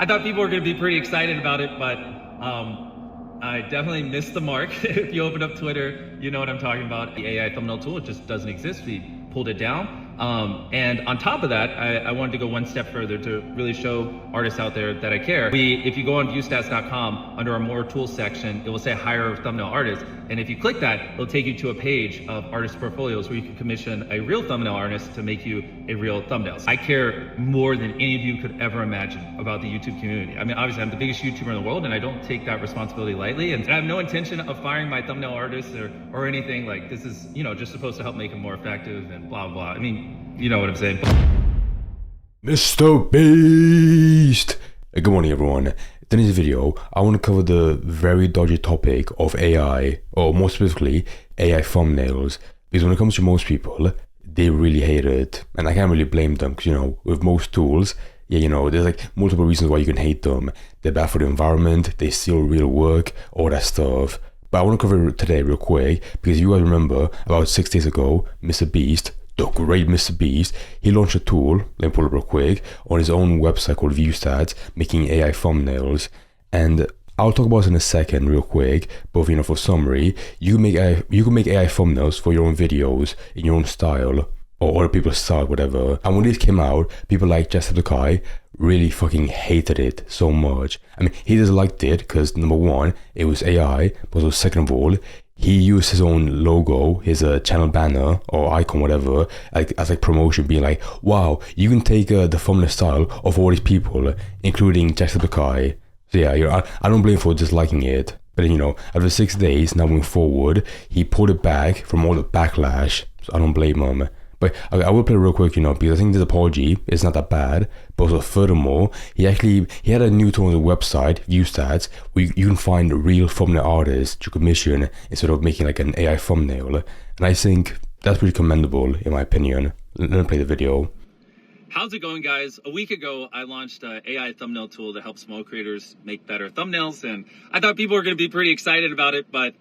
I thought people were going to be pretty excited about it, but I definitely missed the mark. If you open up Twitter, you know what I'm talking about. The AI thumbnail tool, it just doesn't exist. We pulled it down. And on top of that, I wanted to go one step further to really show artists out there that I care. If you go on viewstats.com, under our more tools section, it will say hire thumbnail artist. And if you click that, it'll take you to a page of artist portfolios where you can commission a real thumbnail artist to make you a real thumbnail. I care more than any of you could ever imagine about the YouTube community. I mean, obviously I'm the biggest YouTuber in the world and I don't take that responsibility lightly. And I have no intention of firing my thumbnail artists or anything. Like, this is, just supposed to help make them more effective and blah, blah. I mean, you know what I'm saying. MrBeast! Good morning, everyone. In today's video, I want to cover the very dodgy topic of AI, or more specifically, AI thumbnails. Because when it comes to most people, they really hate it. And I can't really blame them, because, with most tools, there's like multiple reasons why you can hate them. They're bad for the environment, they steal real work, all that stuff. But I want to cover it today real quick, because you guys remember, about 6 days ago, MrBeast, the great MrBeast, he launched a tool, let me pull it real quick, on his own website called ViewStats, making AI thumbnails. And I'll talk about it in a second real quick, but for summary, you can make AI thumbnails for your own videos in your own style, or other people's style, whatever. And when this came out, people like Jacksepticeye really fucking hated it so much. I mean, he just liked it because, number one, it was AI, but also second of all, he used his own logo, his channel banner or icon, whatever, as promotion, being like, wow, you can take the thumbnail style of all these people, including Jacksepticeye. So yeah, I don't blame him for disliking it. But then, after 6 days, now moving forward, he pulled it back from all the backlash. So I don't blame him. But I will play real quick, because I think this apology is not that bad. But also, furthermore, he had a new tool on the website, ViewStats, where you can find real thumbnail artists to commission instead of making like an AI thumbnail. And I think that's pretty commendable, in my opinion. Let me play the video. How's it going, guys? A week ago, I launched an AI thumbnail tool to help small creators make better thumbnails. And I thought people were going to be pretty excited about it, but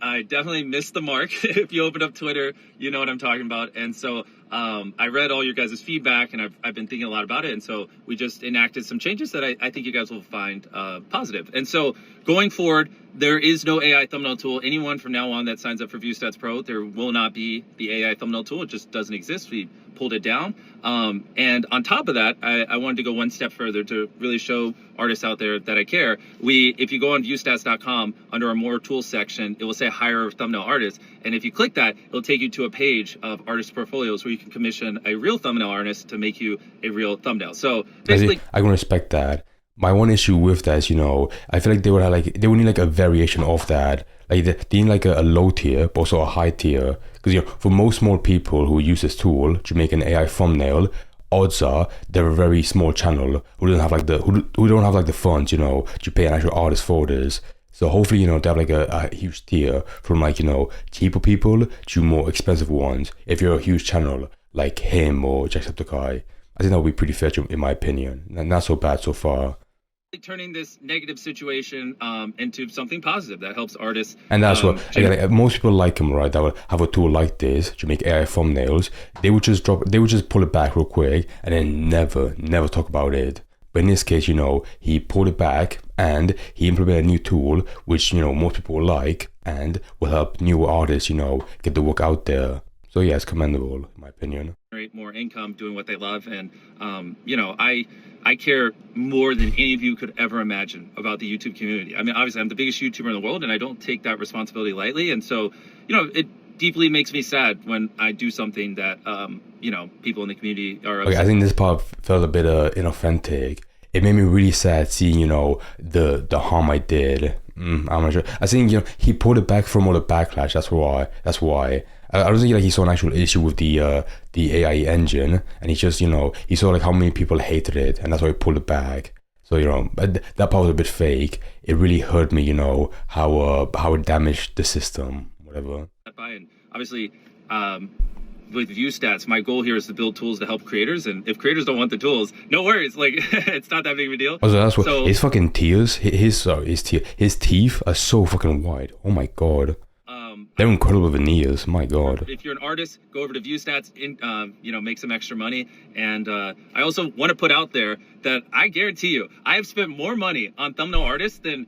I definitely missed the mark. If you open up Twitter, you know what I'm talking about. And so I read all your guys' feedback, and I've been thinking a lot about it. And so we just enacted some changes that I think you guys will find positive. And so going forward, there is no AI thumbnail tool. Anyone from now on that signs up for ViewStats Pro, there will not be the AI thumbnail tool. It just doesn't exist. We pulled it down. And on top of that, I wanted to go one step further to really show artists out there that I care. If you go on viewstats.com, under our more tools section, it will say hire thumbnail artist. And if you click that, it'll take you to a page of artist portfolios where you can commission a real thumbnail artist to make you a real thumbnail. So basically, I can respect that. My one issue with that is, I feel like they would need like a variation of that. Like they need like a low tier, but also a high tier. Because for most small people who use this tool to make an AI thumbnail, odds are they're a very small channel who don't have like the funds, to pay an actual artist for this. So hopefully, they have like a huge tier from like, cheaper people to more expensive ones. If you're a huge channel like him or Jacksepticeye, I think that would be pretty fair in my opinion. Not so bad so far. Turning this negative situation into something positive that helps artists. And that's what most people like him, right? That would have a tool like this to make AI thumbnails. They would just pull it back real quick and then never talk about it. But in this case, he pulled it back and he implemented a new tool which most people will like and will help newer artists get the work out there. So yeah, it's commendable in my opinion. Generate more income doing what they love, and I care more than any of you could ever imagine about the YouTube community. I mean, obviously I'm the biggest YouTuber in the world and I don't take that responsibility lightly. And so, it deeply makes me sad when I do something that, people in the community are upset. Okay, I think this part felt a bit inauthentic. It made me really sad seeing, the harm I did. I'm not sure. I think, he pulled it back from all the backlash. That's why. I don't think he saw an actual issue with the AI engine, and he just, he saw like how many people hated it, and that's why he pulled it back. So, that part was a bit fake. It really hurt me, how it damaged the system, whatever. And obviously, with ViewStats, my goal here is to build tools to help creators, and if creators don't want the tools, no worries. Like, it's not that big of a deal. Also, that's what his fucking tears, his teeth are so fucking wide. Oh my god. They're incredible veneers, my god. If you're an artist, go over to ViewStats, make some extra money. And I also want to put out there that I guarantee you, I have spent more money on thumbnail artists than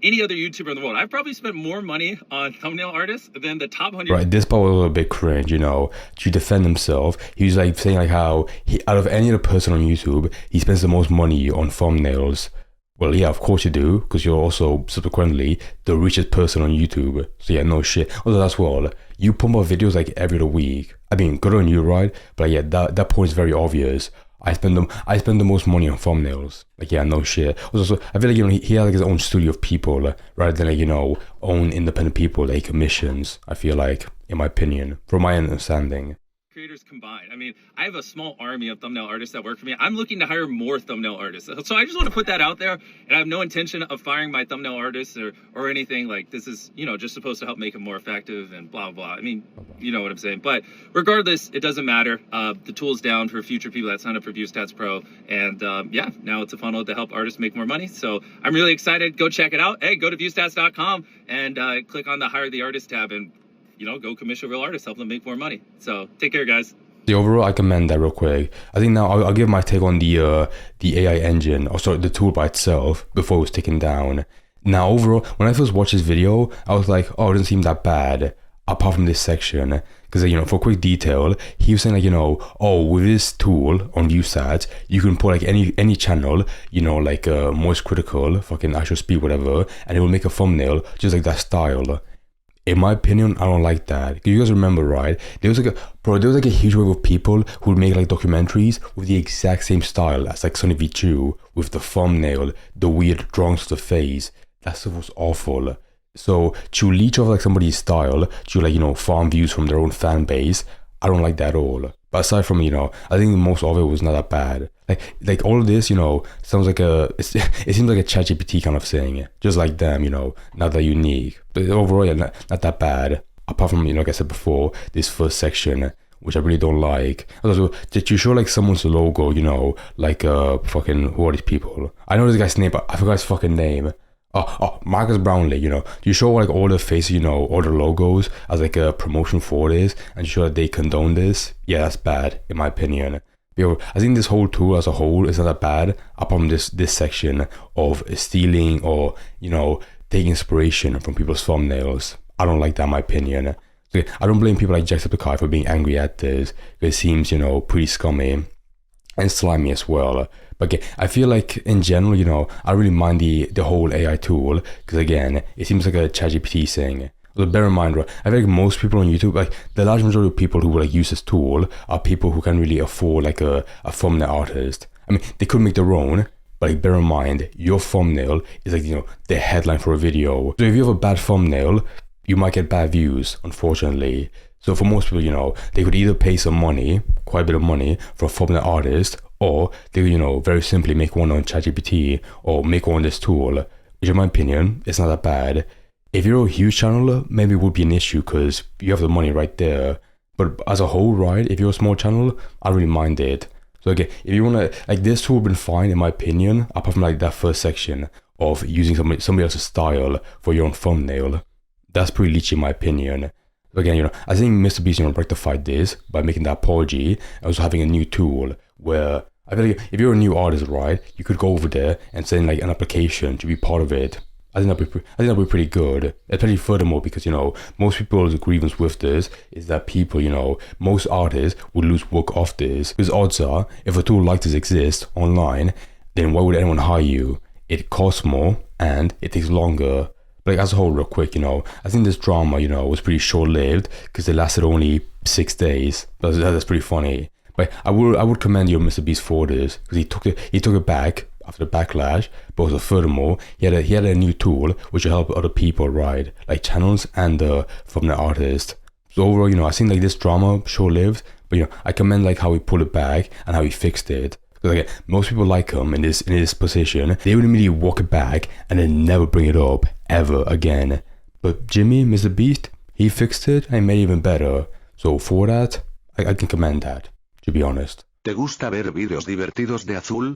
any other YouTuber in the world. I've probably spent more money on thumbnail artists than the top 100. Right, this part was a bit cringe, to defend himself. He was like saying like how out of any other person on YouTube, he spends the most money on thumbnails. Well, yeah, of course you do, because you're also subsequently the richest person on YouTube. So yeah, no shit. Also, as well, you pump out videos like every other week. I mean, good on you, right? But yeah, that point is very obvious. I spend the most money on thumbnails. Like, yeah, no shit. Also, I feel like, he has like his own studio of people rather than like, own independent people that he commissions. I feel like, in my opinion, from my understanding. Creators combined. I mean, I have a small army of thumbnail artists that work for me. I'm looking to hire more thumbnail artists. So I just want to put that out there, and I have no intention of firing my thumbnail artists or anything. Like, this is, just supposed to help make them more effective and blah, blah. I mean, you know what I'm saying. But regardless, it doesn't matter. The tool's down for future people that sign up for ViewStats Pro. And yeah, now it's a funnel to help artists make more money. So I'm really excited. Go check it out. Hey, go to viewstats.com and click on the Hire the Artist tab and go commission real artists, help them make more money. So take care, guys. The overall, I commend that real quick. I think now I'll give my take on the AI engine, or sorry, the tool by itself, before it was taken down. Now, overall, when I first watched this video, I was like, oh, it doesn't seem that bad, apart from this section. Because, for quick detail, he was saying like, oh, with this tool on ViewStats, you can put like any channel, like Moist Critical, fucking Actual Speed, whatever, and it will make a thumbnail just like that style. In my opinion, I don't like that. You guys remember, right? There was like a huge wave of people who would make like documentaries with the exact same style as like Sonny V Chu, with the thumbnail, the weird drawings of the face. That stuff was awful. So to leech off like somebody's style, to like, farm views from their own fan base, I don't like that at all. But aside from, I think most of it was not that bad. Like all of this, sounds like it seems like a ChatGPT kind of thing. Just like them, not that unique. But overall, yeah, not that bad. Apart from, like I said before, this first section, which I really don't like. Also, did you show like someone's logo, like fucking, who are these people? I know this guy's name, but I forgot his fucking name. Oh, Marcus Brownlee, do you show like all the faces, all the logos as like a promotion for this and show that they condone this? Yeah, that's bad, in my opinion. I think this whole tool as a whole is not that bad, apart from this section of stealing or, taking inspiration from people's thumbnails. I don't like that, in my opinion. I don't blame people like Jacksepticeye for being angry at this. It seems, pretty scummy and slimy as well. But again, I feel like in general, I really mind the whole AI tool, because again, it seems like a ChatGPT thing. But bear in mind, right, I feel like most people on YouTube, like the large majority of people who will like use this tool are people who can really afford like a thumbnail artist. I mean, they could make their own, but like bear in mind, your thumbnail is like, the headline for a video. So if you have a bad thumbnail, you might get bad views, unfortunately. So for most people, they could either pay some money, quite a bit of money, for a thumbnail artist, or they could, very simply make one on ChatGPT or make one on this tool, which in my opinion, it's not that bad. If you're a huge channel, maybe it would be an issue because you have the money right there. But as a whole, right, if you're a small channel, I don't really mind it. So again, if you want to, like this tool would have been fine in my opinion, apart from like that first section of using somebody else's style for your own thumbnail. That's pretty leechy in my opinion. But again, I think MrBeast, rectified this by making that apology and also having a new tool where I feel like if you're a new artist, right, you could go over there and send like an application to be part of it. I think that'd be pretty good. Especially furthermore, because most people's grievance with this is that people, most artists would lose work off this. Because odds are, if a tool like this exists online, then why would anyone hire you? It costs more and it takes longer. But like as a whole, real quick, I think this drama, was pretty short-lived because it lasted only 6 days. That's pretty funny. But I would commend your MrBeast for this because he took it back after the backlash, but also furthermore, he had a new tool which will help other people, right, like channels and from the artist. So overall, I think like this drama short-lived, but I commend like how he pulled it back and how he fixed it. Because again, most people like him in this position, they would immediately walk it back and then never bring it up ever again. But Jimmy, MrBeast, he fixed it and made it even better. So for that, I can commend that, to be honest. ¿Te gusta ver vídeos divertidos de Azul?